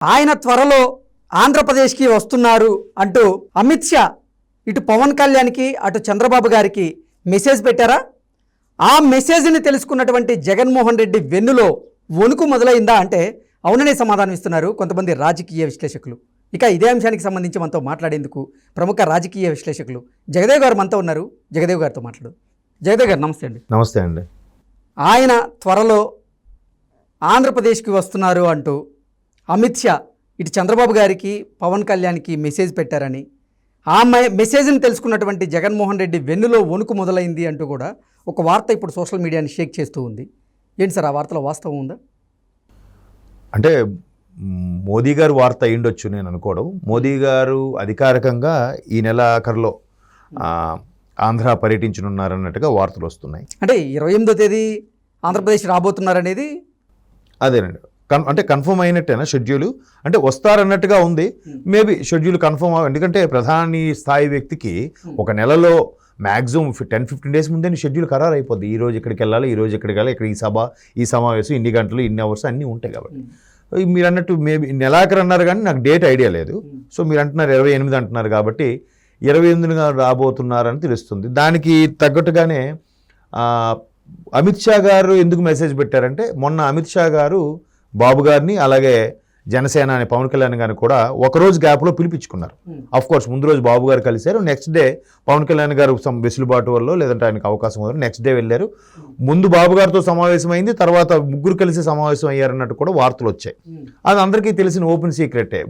ఆయన త్వరలో ఆంధ్రప్రదేశ్కి వస్తున్నారు అంటూ అమిత్ షా ఇటు పవన్ కళ్యాణ్కి అటు చంద్రబాబు గారికి మెసేజ్ పెట్టారా? ఆ మెసేజ్ని తెలుసుకున్నటువంటి జగన్మోహన్ రెడ్డి వెన్నులో వణుకు మొదలైందా అంటే అవుననే సమాధానం ఇస్తున్నారు కొంతమంది రాజకీయ విశ్లేషకులు. ఇక ఇదే అంశానికి సంబంధించి మనతో మాట్లాడేందుకు ప్రముఖ రాజకీయ విశ్లేషకులు జగదేవ్ గారు మనతో ఉన్నారు. జగదేవ్ గారితో మాట్లాడు. జగదేవ్ గారు నమస్తే అండి. నమస్తే అండి. ఆయన త్వరలో ఆంధ్రప్రదేశ్కి వస్తున్నారు అంటూ అమిత్ షా ఇటు చంద్రబాబు గారికి పవన్ కళ్యాణ్కి మెసేజ్ పెట్టారని, ఆ మెసేజ్ని తెలుసుకున్నటువంటి జగన్మోహన్ రెడ్డి వెన్నులో వణుకు మొదలైంది అంటూ కూడా ఒక వార్త ఇప్పుడు సోషల్ మీడియాని షేక్ చేస్తూ ఉంది. ఏంటి సార్ ఆ వార్తలో వాస్తవం ఉందా? అంటే మోదీ గారు వార్త అయ్యుండొచ్చు నేను అనుకోవడం. మోదీ గారు అధికారికంగా ఈ నెల ఆఖరిలో ఆంధ్ర పర్యటించనున్నారన్నట్టుగా వార్తలు వస్తున్నాయి. అంటే 28వ తేదీ ఆంధ్రప్రదేశ్ రాబోతున్నారనేది అదేనండి. అంటే కన్ఫర్మ్ అయినట్టేనా షెడ్యూల్? అంటే వస్తారన్నట్టుగా ఉంది. మేబీ షెడ్యూల్ కన్ఫర్మ్ ఎందుకంటే ప్రధాని స్థాయి వ్యక్తికి ఒక నెలలో మ్యాక్సిమం 10-15 డేస్ ముందే షెడ్యూల్ ఖరారు అయిపోద్ది. ఈ రోజు ఇక్కడికి వెళ్ళాలి, ఈ రోజు ఇక్కడికి వెళ్ళాలి, ఇక్కడ ఈ సభ, ఈ సమావేశం, ఇన్ని గంటలు, ఇన్ని అవర్స్ అన్నీ ఉంటాయి. కాబట్టి మీరు అన్నట్టు మేబీ నెలాఖరు అన్నారు కానీ నాకు డేట్ ఐడియా లేదు. సో మీరు అంటున్నారు 28 అంటున్నారు కాబట్టి 28గా రాబోతున్నారని తెలుస్తుంది. దానికి తగ్గట్టుగానే అమిత్ షా గారు ఎందుకు మెసేజ్ పెట్టారంటే, మొన్న అమిత్ షా గారు బాబు గారిని అలాగే జనసేన అనే పవన్ కళ్యాణ్ గారిని కూడా ఒకరోజు గ్యాప్లో పిలిపించుకున్నారు. అఫ్ కోర్స్ ముందు రోజు బాబు గారు కలిశారు, నెక్స్ట్ డే పవన్ కళ్యాణ్ గారు వెసులుబాటు వల్ల లేదంటే ఆయనకు అవకాశం వల్ల నెక్స్ట్ డే వెళ్ళారు. ముందు బాబు గారితో సమావేశం అయింది, తర్వాత ముగ్గురు కలిసి సమావేశం అయ్యారన్నట్టు కూడా వార్తలు వచ్చాయి. అది అందరికీ తెలిసిన ఓపెన్ సీక్రెటే.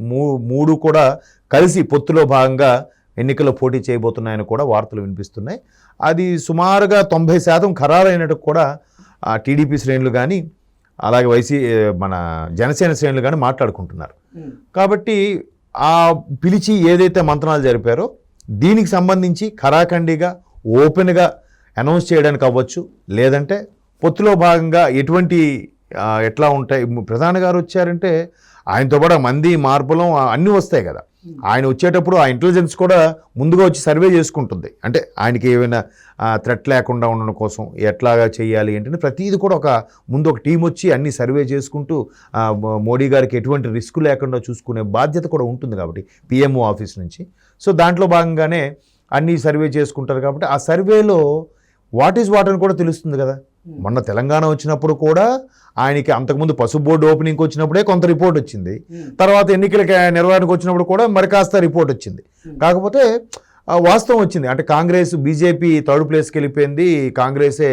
మూడు కూడా కలిసి పొత్తులో భాగంగా ఎన్నికల్లో పోటీ చేయబోతున్నాయని కూడా వార్తలు వినిపిస్తున్నాయి. అది సుమారుగా 90% ఖరారైనట్టు కూడా టీడీపీ శ్రేణులు కానీ అలాగే మన జనసేన శ్రేణులు కానీ మాట్లాడుకుంటున్నారు. కాబట్టి ఆ పిలిచి ఏదైతే మంత్రాలు జరిపారో దీనికి సంబంధించి ఖరాఖండిగా ఓపెన్గా అనౌన్స్ చేయడానికి అవ్వచ్చు, లేదంటే పొత్తులో భాగంగా ఎట్లా ఉంటాయి. ప్రధాని గారు వచ్చారంటే ఆయనతో పాటు మంది మార్పులు అన్నీ వస్తాయి కదా. ఆయన వచ్చేటప్పుడు ఆ ఇంటెలిజెన్స్ కూడా ముందుగా వచ్చి సర్వే చేసుకుంటుంది. అంటే ఆయనకి ఏమైనా థ్రెట్ లేకుండా ఉండడం కోసం ఎట్లాగా చేయాలి ఏంటంటే ప్రతిదీ కూడా ముందు ఒక టీం వచ్చి అన్ని సర్వే చేసుకుంటూ మోడీ గారికి ఎటువంటి రిస్క్ లేకుండా చూసుకునే బాధ్యత కూడా ఉంటుంది కాబట్టి పిఎంఓ ఆఫీస్ నుంచి. సో దాంట్లో భాగంగానే అన్నీ సర్వే చేసుకుంటారు కాబట్టి ఆ సర్వేలో వాట్ ఈజ్ వాట్ అని కూడా తెలుస్తుంది కదా. మొన్న తెలంగాణ వచ్చినప్పుడు కూడా ఆయనకి అంతకుముందు పసుపు బోర్డు ఓపెనింగ్కి వచ్చినప్పుడే కొంత రిపోర్ట్ వచ్చింది, తర్వాత ఎన్నికల నిర్వహణకు వచ్చినప్పుడు కూడా మరి కాస్త రిపోర్ట్ వచ్చింది. కాకపోతే వాస్తవం వచ్చింది అంటే కాంగ్రెస్ బీజేపీ థర్డ్ ప్లేస్కి వెళ్ళిపోయింది, కాంగ్రెసే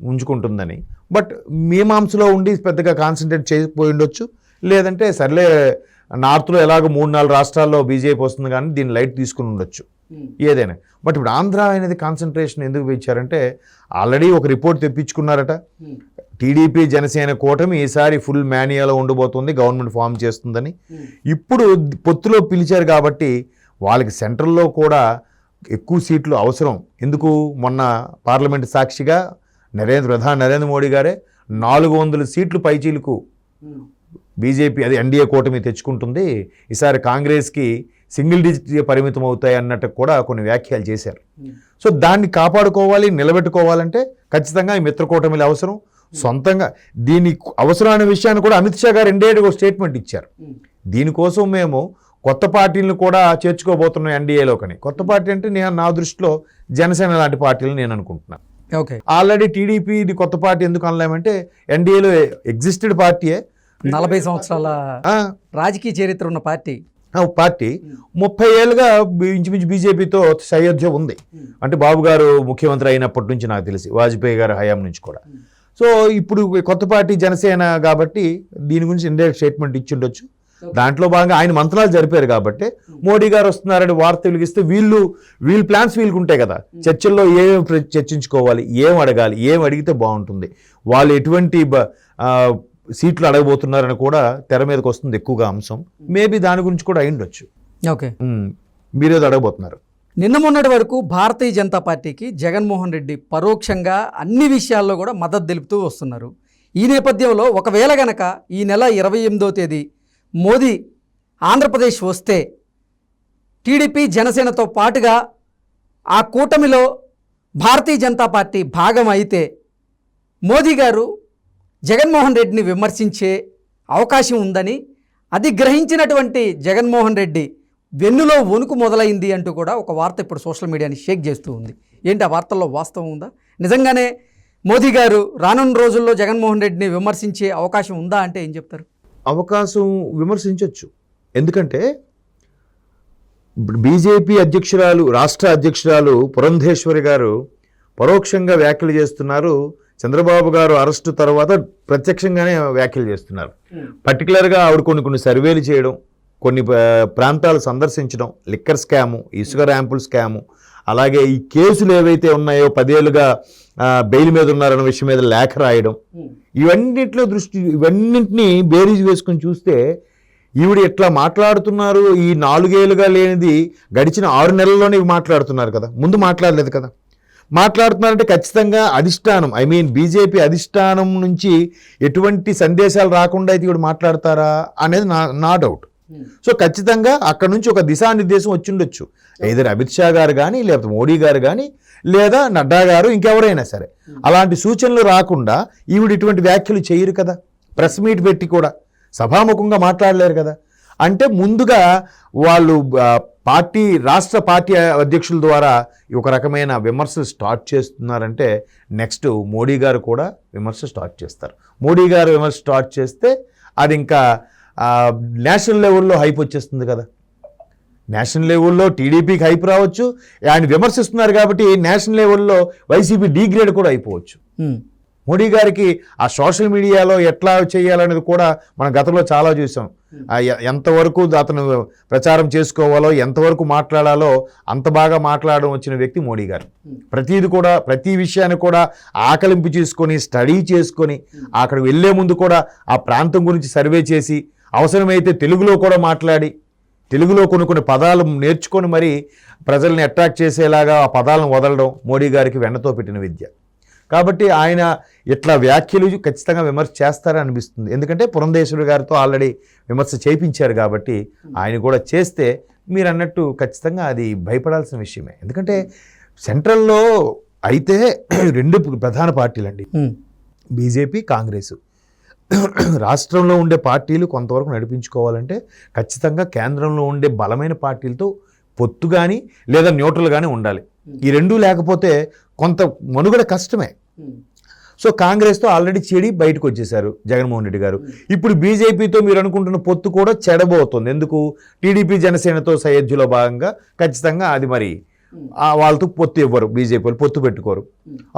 ఉంచుకుంటుందని. బట్ మీమాంసలో ఉండి పెద్దగా కాన్సన్ట్రేట్ చేయకపోయి ఉండొచ్చు, లేదంటే సర్లే నార్త్లో ఎలాగో 3-4 రాష్ట్రాల్లో బీజేపీ వస్తుంది కానీ దీన్ని లైట్ తీసుకుని ఉండొచ్చు ఏదైనా. బట్ ఇప్పుడు ఆంధ్ర అనేది కాన్సన్ట్రేషన్ ఎందుకు పెంచారంటే ఆల్రెడీ ఒక రిపోర్ట్ తెప్పించుకున్నారట. టీడీపీ జనసేన కూటమి ఈసారి ఫుల్ మేనియాలో ఉండబోతుంది, గవర్నమెంట్ ఫామ్ చేస్తుందని. ఇప్పుడు పొత్తులో పిలిచారు కాబట్టి వాళ్ళకి సెంట్రల్లో కూడా ఎక్కువ సీట్లు అవసరం. ఎందుకు మొన్న పార్లమెంట్ సాక్షిగా ప్రధాని నరేంద్ర మోడీ గారే 400 సీట్లు పైచీలకు బీజేపీ అది ఎన్డీఏ కూటమి తెచ్చుకుంటుంది, ఈసారి కాంగ్రెస్కి సింగిల్ డిజిట్ పరిమితం అవుతాయి అన్నట్టు కూడా కొన్ని వ్యాఖ్యలు చేశారు. సో దాన్ని కాపాడుకోవాలి, నిలబెట్టుకోవాలంటే ఖచ్చితంగా ఈ మిత్ర కూటమిలు అవసరం. సొంతంగా దీని అవసరం అనే విషయాన్ని కూడా అమిత్ షా గారు ఒక స్టేట్మెంట్ ఇచ్చారు. దీనికోసం మేము కొత్త పార్టీలను కూడా చేర్చుకోబోతున్నాం ఎన్డీఏలోకని. కొత్త పార్టీ అంటే నా దృష్టిలో జనసేన లాంటి పార్టీలు నేను అనుకుంటున్నాను. ఓకే, ఆల్రెడీ టీడీపీ కొత్త పార్టీ ఎందుకు అనలేమంటే ఎన్డీఏలో ఎగ్జిస్టెడ్ పార్టీయే, 40 సంవత్సరాల రాజకీయ చరిత్ర ఉన్న పార్టీ 30 ఏళ్ళుగా ఇంచుమించు బీజేపీతో సయోధ్య ఉంది. అంటే బాబు గారు ముఖ్యమంత్రి అయినప్పటి నుంచి నాకు తెలిసి వాజ్పేయి గారి హయాం నుంచి కూడా. సో ఇప్పుడు కొత్త పార్టీ జనసేన కాబట్టి దీని గురించి ఇండైరెక్ట్ స్టేట్మెంట్ ఇచ్చి ఉండొచ్చు. దాంట్లో భాగంగా ఆయన మంత్రాలు జరిపారు కాబట్టి మోడీ గారు వస్తున్నారని వార్త వెలిగిస్తే వీళ్ళ ప్లాన్స్ వీళ్ళకి ఉంటాయి కదా. చర్చల్లో ఏమేమి చర్చించుకోవాలి, ఏం అడగాలి, ఏం అడిగితే బాగుంటుంది, వాళ్ళు ఎటువంటి సీట్లు అడగబోతున్నారని కూడా తెర మీదకి వస్తుంది ఎక్కువగా అంశం. మేబీ దాని గురించి కూడా అయ్యుండొచ్చు. ఓకే, మీరేదో అడగబోతున్నారు. నిన్న మొన్నటి వరకు భారతీయ జనతా పార్టీకి జగన్మోహన్ రెడ్డి పరోక్షంగా అన్ని విషయాల్లో కూడా మద్దతు తెలుపుతూ వస్తున్నారు. ఈ నేపథ్యంలో ఒకవేళ గనక ఈ నెల 28వ తేదీ మోదీ ఆంధ్రప్రదేశ్ వస్తే టీడీపీ జనసేనతో పాటుగా ఆ కూటమిలో భారతీయ జనతా పార్టీ భాగం అయితే మోదీ గారు జగన్మోహన్ రెడ్డిని విమర్శించే అవకాశం ఉందని, అది గ్రహించినటువంటి జగన్మోహన్ రెడ్డి వెన్నులో వణుకు మొదలైంది అంటూ కూడా ఒక వార్త ఇప్పుడు సోషల్ మీడియాని షేక్ చేస్తూ ఉంది. ఏంటి ఆ వార్తల్లో వాస్తవం ఉందా? నిజంగానే మోదీ గారు రానున్న రోజుల్లో జగన్మోహన్ రెడ్డిని విమర్శించే అవకాశం ఉందా అంటే ఏం చెప్తారు? అవకాశం విమర్శించవచ్చు. ఎందుకంటే బీజేపీ అధ్యక్షురాలు, రాష్ట్ర అధ్యక్షురాలు పురంధేశ్వరి గారు పరోక్షంగా వ్యాఖ్యలు చేస్తున్నారు. చంద్రబాబు గారు అరెస్టు తర్వాత ప్రత్యక్షంగానే వ్యాఖ్యలు చేస్తున్నారు. పర్టికులర్గా ఆవిడ కొన్ని సర్వేలు చేయడం, కొన్ని ప్రాంతాలు సందర్శించడం, లిక్కర్ స్కాము, ఇసుక ర్యాంపుల్ స్కాము, అలాగే ఈ కేసులు ఏవైతే ఉన్నాయో 10 ఏళ్ళుగా బెయిల్ మీద ఉన్నారన్న విషయం మీద లేఖ రాయడం, ఇవన్నింటినీ బేరీజ్ వేసుకొని చూస్తే ఈవిడ ఎట్లా మాట్లాడుతున్నారు. ఈ 4 ఏళ్ళుగా లేనిది గడిచిన 6 నెలల్లోనే ఇవి మాట్లాడుతున్నారు కదా, ముందు మాట్లాడలేదు కదా. మాట్లాడుతున్నారంటే ఖచ్చితంగా అధిష్టానం, బీజేపీ అధిష్టానం నుంచి ఎటువంటి సందేశాలు రాకుండా అయితే ఇవి మాట్లాడతారా అనేది నా డౌట్. సో ఖచ్చితంగా అక్కడ నుంచి ఒక దిశానిర్దేశం వచ్చి ఉండొచ్చు. ఏదైనా అమిత్ షా గారు కానీ, లేకపోతే మోడీ గారు కానీ, లేదా నడ్డా గారు, ఇంకెవరైనా సరే అలాంటి సూచనలు రాకుండా ఈవిడ ఇటువంటి వ్యాఖ్యలు చేయరు కదా. ప్రెస్ మీట్ పెట్టి కూడా సభాముఖంగా మాట్లాడలేరు కదా. అంటే ముందుగా వాళ్ళు రాష్ట్ర పార్టీ అధ్యక్షుల ద్వారా ఒక రకమైన విమర్శలు స్టార్ట్ చేస్తున్నారంటే నెక్స్ట్ మోడీ గారు కూడా విమర్శ స్టార్ట్ చేస్తారు. మోడీ గారు విమర్శ స్టార్ట్ చేస్తే అది ఇంకా నేషనల్ లెవెల్లో హైప్ వచ్చేస్తుంది కదా. నేషనల్ లెవెల్లో టీడీపీకి హైప్ రావచ్చు. ఆయన విమర్శిస్తున్నారు కాబట్టి నేషనల్ లెవెల్లో వైసీపీ డీగ్రేడ్ కూడా అయిపోవచ్చు. మోడీ గారికి ఆ సోషల్ మీడియాలో ఎట్లా చేయాలనేది కూడా మనం గతంలో చాలా చూసాం. ఎంతవరకు అతను ప్రచారం చేసుకోవాలో, ఎంతవరకు మాట్లాడాలో అంత బాగా మాట్లాడడం వచ్చిన వ్యక్తి మోడీ గారు. ప్రతి విషయాన్ని కూడా ఆకలింపు చేసుకొని, స్టడీ చేసుకొని, అక్కడికి వెళ్ళే ముందు కూడా ఆ ప్రాంతం గురించి సర్వే చేసి, అవసరమైతే తెలుగులో కూడా మాట్లాడి, తెలుగులో కొన్ని పదాలు నేర్చుకొని మరి ప్రజల్ని అట్రాక్ట్ చేసేలాగా ఆ పదాలను వదలడం మోడీ గారికి వెన్నతో పెట్టిన విద్య. కాబట్టి ఆయన ఇట్లా వ్యాఖ్యలు ఖచ్చితంగా విమర్శ చేస్తారని అనిపిస్తుంది. ఎందుకంటే పురంధేశ్వరి గారితో ఆల్రెడీ విమర్శ చేయించారు కాబట్టి ఆయన కూడా చేస్తే మీరు అన్నట్టు ఖచ్చితంగా అది భయపడాల్సిన విషయమే. ఎందుకంటే సెంట్రల్లో అయితే 2 ప్రధాన పార్టీలండి, బీజేపీ, కాంగ్రెస్. రాష్ట్రంలో ఉండే పార్టీలు కొంతవరకు నడిపించుకోవాలంటే ఖచ్చితంగా కేంద్రంలో ఉండే బలమైన పార్టీలతో పొత్తు కానీ లేదా న్యూట్రల్ కానీ ఉండాలి. ఈ 2 లేకపోతే కొంత మనుగడ కష్టమే. సో కాంగ్రెస్తో ఆల్రెడీ చెడి బయటకు వచ్చేశారు జగన్మోహన్ రెడ్డి గారు. ఇప్పుడు బీజేపీతో మీరు అనుకుంటున్న పొత్తు కూడా చెడబోతుంది. ఎందుకు? టీడీపీ జనసేనతో సయోధ్యలో భాగంగా ఖచ్చితంగా అది మరి వాళ్ళతో పొత్తు ఇవ్వరు, బీజేపీ వాళ్ళు పొత్తు పెట్టుకోరు.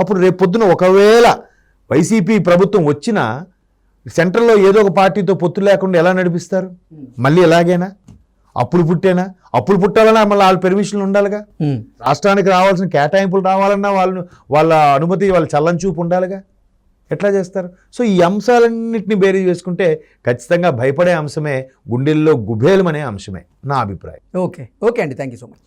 అప్పుడు రేపు పొద్దున ఒకవేళ వైసీపీ ప్రభుత్వం వచ్చినా సెంట్రల్లో ఏదో ఒక పార్టీతో పొత్తు లేకుండా ఎలా నడిపిస్తారు? మళ్ళీ ఎలాగైనా అప్పులు పుట్టాలన్నా మళ్ళీ వాళ్ళ పెర్మిషన్లు ఉండాలిగా. రాష్ట్రానికి రావాల్సిన కేటాయింపులు రావాలన్నా వాళ్ళ అనుమతి, వాళ్ళ చల్లని చూపు ఉండాలిగా. ఎట్లా చేస్తారు? సో ఈ అంశాలన్నింటినీ బేరీ చేసుకుంటే ఖచ్చితంగా భయపడే అంశమే, గుండెల్లో గుబేలమనే అంశమే నా అభిప్రాయం. ఓకే అండి, థ్యాంక్ యూ సో మచ్.